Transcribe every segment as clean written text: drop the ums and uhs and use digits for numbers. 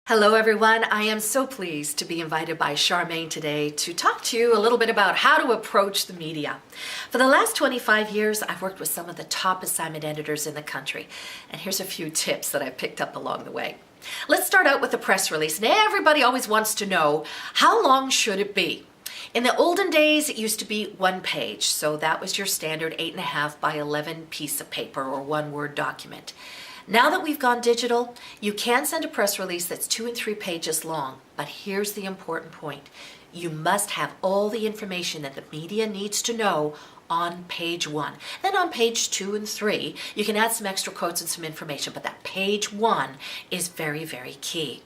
Hello everyone, I am so pleased to be invited by Charmaine today to talk to you a little bit about how to approach the media. For the last 25 years, I've worked with some of the top assignment editors in the country, and here's a few tips that I've picked up along the way. Let's start out with the press release, and everybody always wants to know, how long should it be? In the olden days, it used to be one page, so that was your standard 8.5 by 11 piece of paper or one Word document. Now that we've gone digital, you can send a press release that's 2 and 3 pages long, but here's the important point. You must have all the information that the media needs to know on page 1. Then on page 2 and 3, you can add some extra quotes and some information, but that page 1 is very, very key.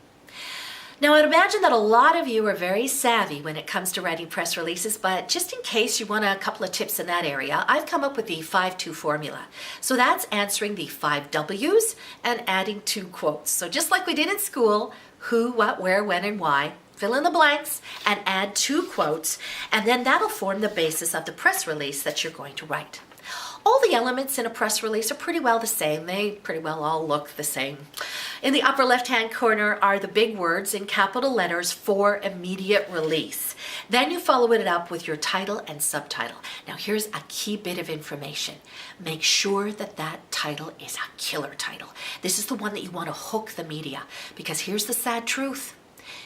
Now, I'd imagine that a lot of you are very savvy when it comes to writing press releases, but just in case you want a couple of tips in that area, I've come up with the 5-2 formula. So that's answering the 5 W's and adding 2 quotes. So just like we did in school, who, what, where, when, and why, fill in the blanks and add 2 quotes, and then that'll form the basis of the press release that you're going to write. All the elements in a press release are pretty well the same. They pretty well all look the same. In the upper left-hand corner are the big words in capital letters for immediate release. Then you follow it up with your title and subtitle. Now here's a key bit of information. Make sure that that title is a killer title. This is the one that you want to hook the media, because here's the sad truth.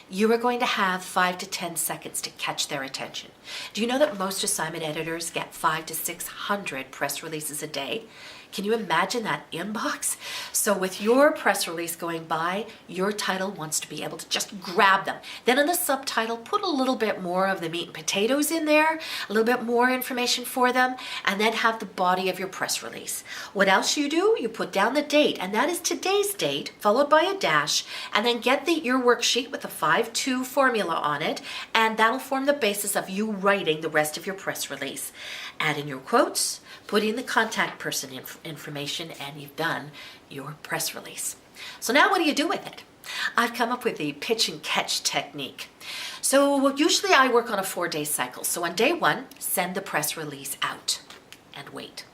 You are going to have 5 to 10 seconds to catch their attention. Do you know that most assignment editors get 500 to 600 press releases a day? Can you imagine that inbox? So with your press release going by, your title wants to be able to just grab them. Then in the subtitle, put a little bit more of the meat and potatoes in there, a little bit more information for them, and then have the body of your press release. What else you do? You put down the date, and that is today's date, followed by a dash, and then get your worksheet with the 5-2 formula on it, and that'll form the basis of you writing the rest of your press release. Add in your quotes, put in the contact person information, and you've done your press release. So now what do you do with it? I've come up with the pitch and catch technique. So usually I work on a 4-day cycle. So on day 1, send the press release out and wait.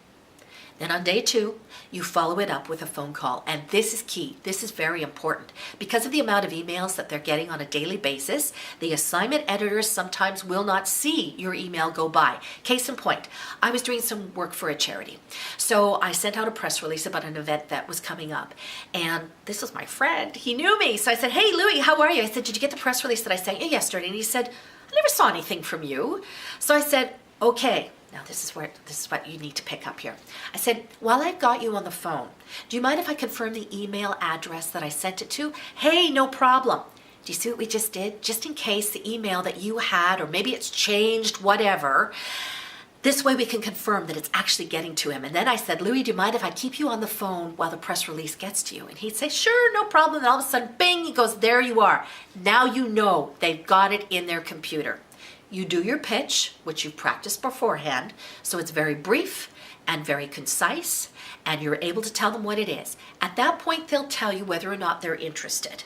Then on day 2, you follow it up with a phone call. And this is key. This is very important. Because of the amount of emails that they're getting on a daily basis, the assignment editors sometimes will not see your email go by. Case in point, I was doing some work for a charity. So I sent out a press release about an event that was coming up. And this was my friend. He knew me. So I said, "Hey, Louie, how are you?" I said, "Did you get the press release that I sent you yesterday?" And he said, "I never saw anything from you." So I said, "Okay. Now this is what you need to pick up here." I said, "While I've got you on the phone, do you mind if I confirm the email address that I sent it to?" "Hey, no problem." Do you see what we just did? Just in case the email that you had, or maybe it's changed, whatever, this way we can confirm that it's actually getting to him. And then I said, "Louis, do you mind if I keep you on the phone while the press release gets to you?" And he'd say, "Sure, no problem." And all of a sudden, bing, he goes, "There you are." Now you know they've got it in their computer. You do your pitch, which you've practiced beforehand, so it's very brief and very concise, and you're able to tell them what it is. At that point, they'll tell you whether or not they're interested.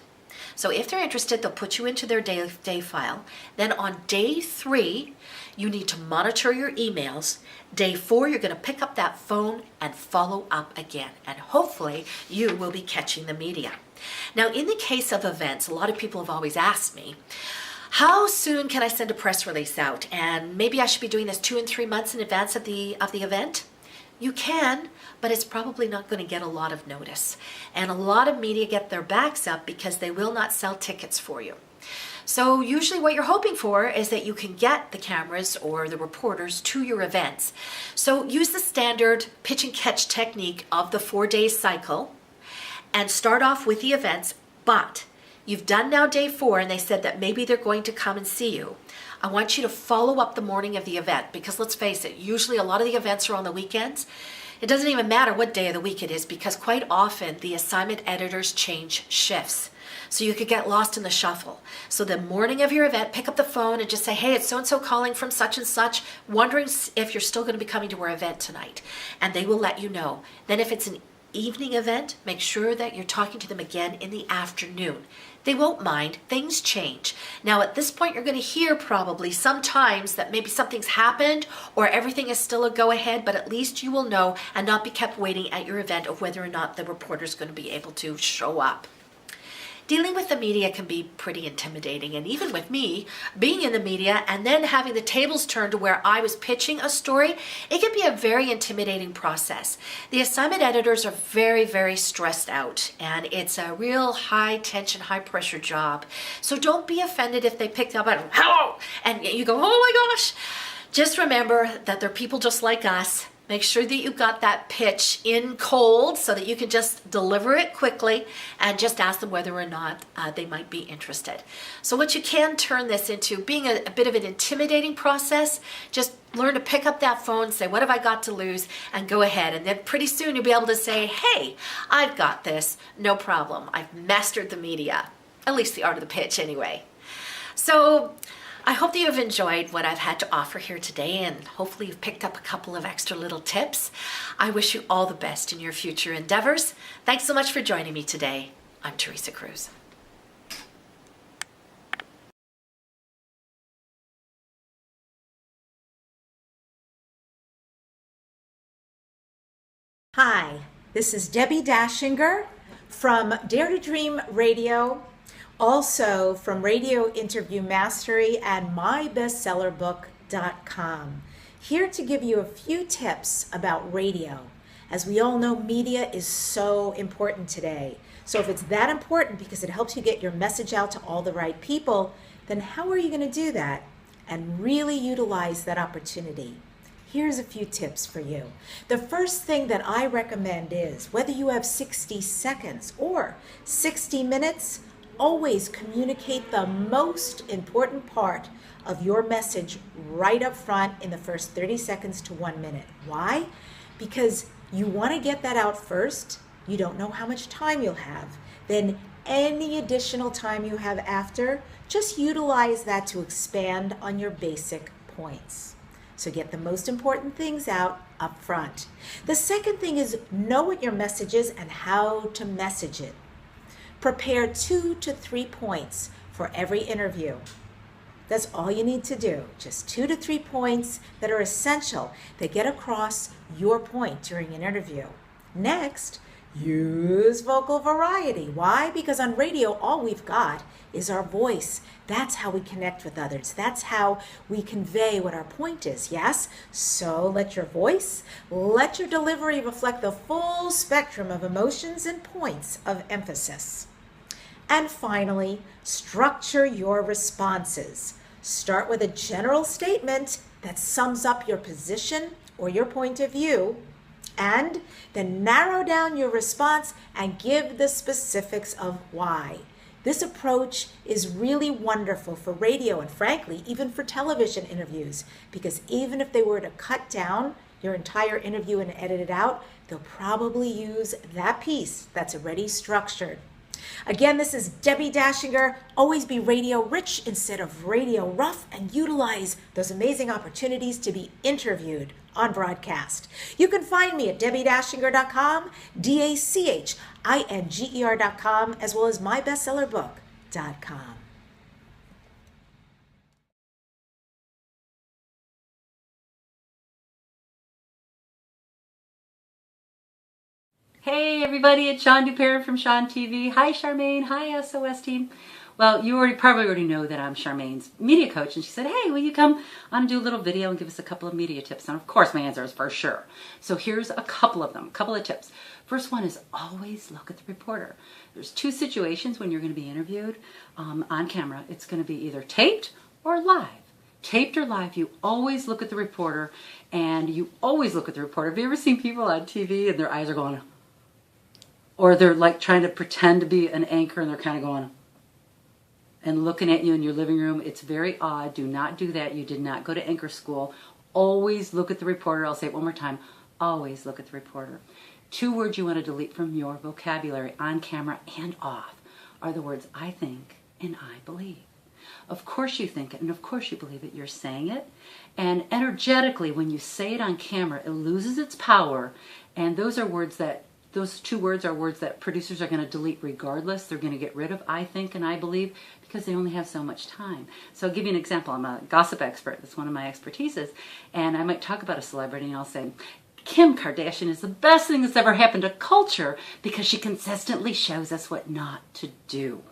So if they're interested, they'll put you into their day file. Then on day 3, you need to monitor your emails. Day 4, you're going to pick up that phone and follow up again, and hopefully you will be catching the media. Now, in the case of events, a lot of people have always asked me, how soon can I send a press release out? And maybe I should be doing this 2 and 3 months in advance of the event? You can, but it's probably not going to get a lot of notice. And a lot of media get their backs up because they will not sell tickets for you. So usually what you're hoping for is that you can get the cameras or the reporters to your events. So use the standard pitch and catch technique of the 4-day cycle and start off with the events, but you've done now day 4, and they said that maybe they're going to come and see you. I want you to follow up the morning of the event, because let's face it, usually a lot of the events are on the weekends. It doesn't even matter what day of the week it is, because quite often the assignment editors change shifts. So you could get lost in the shuffle. So the morning of your event, pick up the phone and just say, "Hey, it's so-and-so calling from such and such, wondering if you're still going to be coming to our event tonight." And they will let you know. Then if it's an evening event, make sure that you're talking to them again in the afternoon. They won't mind. Things change. Now at this point, you're going to hear probably sometimes that maybe something's happened or everything is still a go-ahead, but at least you will know and not be kept waiting at your event of whether or not the reporter's going to be able to show up. Dealing with the media can be pretty intimidating, and even with me, being in the media and then having the tables turned to where I was pitching a story, it can be a very intimidating process. The assignment editors are very, very stressed out, and it's a real high tension, high pressure job. So don't be offended if they pick up and hello, and you go, oh my gosh. Just remember that they're people just like us. Make sure that you got that pitch in cold so that you can just deliver it quickly and just ask them whether or not they might be interested. So what you can turn this into being a bit of an intimidating process, just learn to pick up that phone, say, what have I got to lose, and go ahead. And then pretty soon you'll be able to say, hey, I've got this, no problem. I've mastered the media, at least the art of the pitch anyway. So I hope that you've enjoyed what I've had to offer here today, and hopefully you've picked up a couple of extra little tips. I wish you all the best in your future endeavors. Thanks so much for joining me today. I'm Teresa Cruz. Hi, this is Debbie Dashinger from Dare to Dream Radio, also from Radio Interview Mastery and mybestsellerbook.com. Here to give you a few tips about radio. As we all know, media is so important today. So if it's that important because it helps you get your message out to all the right people, then how are you going to do that and really utilize that opportunity? Here's a few tips for you. The first thing that I recommend is, whether you have 60 seconds or 60 minutes, always communicate the most important part of your message right up front in the first 30 seconds to 1 minute. Why? Because you want to get that out first. You don't know how much time you'll have. Then any additional time you have after, just utilize that to expand on your basic points. So get the most important things out up front. The second thing is know what your message is and how to message it. Prepare 2 to 3 points for every interview. That's all you need to do. Just 2 to 3 points that are essential that get across your point during an interview. Next, use vocal variety. Why? Because on radio, all we've got is our voice. That's how we connect with others. That's how we convey what our point is, yes? So let your voice, let your delivery reflect the full spectrum of emotions and points of emphasis. And finally, structure your responses. Start with a general statement that sums up your position or your point of view, and then narrow down your response and give the specifics of why. This approach is really wonderful for radio and, frankly, even for television interviews, because even if they were to cut down your entire interview and edit it out, they'll probably use that piece that's already structured. Again, this is Debbie Dashinger. Always be radio rich instead of radio rough, and utilize those amazing opportunities to be interviewed on broadcast. You can find me at debbiedashinger.com, DACHINGER.com, as well as mybestsellerbook.com. Hey everybody, it's Sean Dupere from Sean TV. Hi Charmaine, hi SOS team. Well, you probably already know that I'm Charmaine's media coach, and she said, hey, will you come on and do a little video and give us a couple of media tips? And of course my answer is for sure. So here's a couple of them, a couple of tips. First one is always look at the reporter. There's 2 situations when you're going to be interviewed on camera. It's going to be either taped or live. Taped or live, you always look at the reporter, and you always look at the reporter. Have you ever seen people on TV and their eyes are going, or they're like trying to pretend to be an anchor and they're kind of going and looking at you in your living room? It's very odd. Do not do that. You did not go to anchor school. Always look at the reporter. I'll say it one more time. Always look at the reporter. 2 words you want to delete from your vocabulary on camera and off are the words I think and I believe. Of course you think it, and of course you believe it. You're saying it. And energetically, when you say it on camera, it loses its power. And those 2 words are words that producers are going to delete regardless. They're going to get rid of I think and I believe because they only have so much time. So I'll give you an example. I'm a gossip expert. That's one of my expertises. And I might talk about a celebrity and I'll say, Kim Kardashian is the best thing that's ever happened to culture because she consistently shows us what not to do.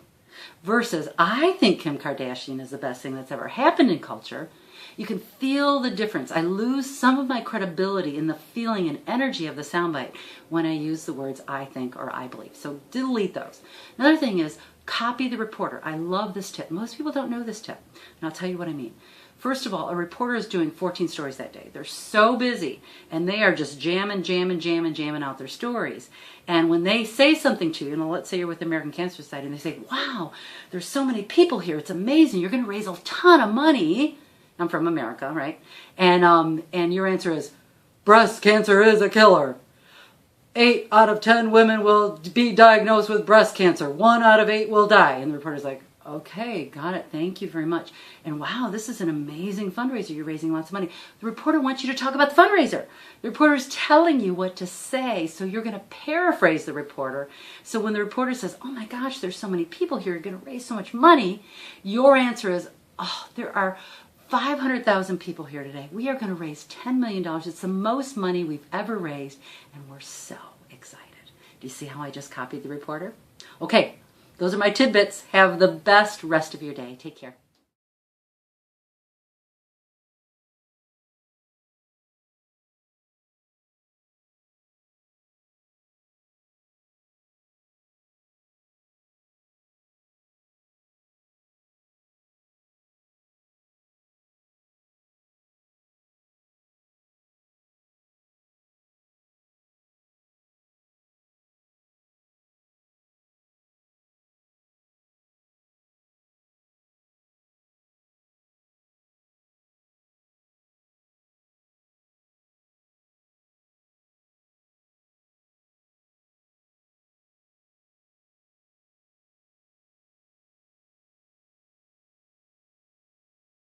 versus I think Kim Kardashian is the best thing that's ever happened in culture, you can feel the difference. I lose some of my credibility in the feeling and energy of the soundbite when I use the words I think or I believe. So delete those. Another thing is copy the reporter. I love this tip. Most people don't know this tip, and I'll tell you what I mean. First of all, a reporter is doing 14 stories that day. They're so busy, and they are just jamming out their stories. And when they say something to you, let's say you're with the American Cancer Society, and they say, wow, there's so many people here. It's amazing. You're going to raise a ton of money. I'm from America, right? And your answer is, breast cancer is a killer. 8 out of 10 women will be diagnosed with breast cancer. 1 out of 8 will die. And the reporter's like, okay, got it. Thank you very much. And wow, this is an amazing fundraiser. You're raising lots of money. The reporter wants you to talk about the fundraiser. The reporter is telling you what to say, so you're going to paraphrase the reporter. So when the reporter says, oh my gosh, there's so many people here, you're going to raise so much money, your answer is, oh, there are 500,000 people here today. We are going to raise $10 million. It's the most money we've ever raised, and we're so excited. Do you see how I just copied the reporter? Okay, those are my tidbits. Have the best rest of your day. Take care.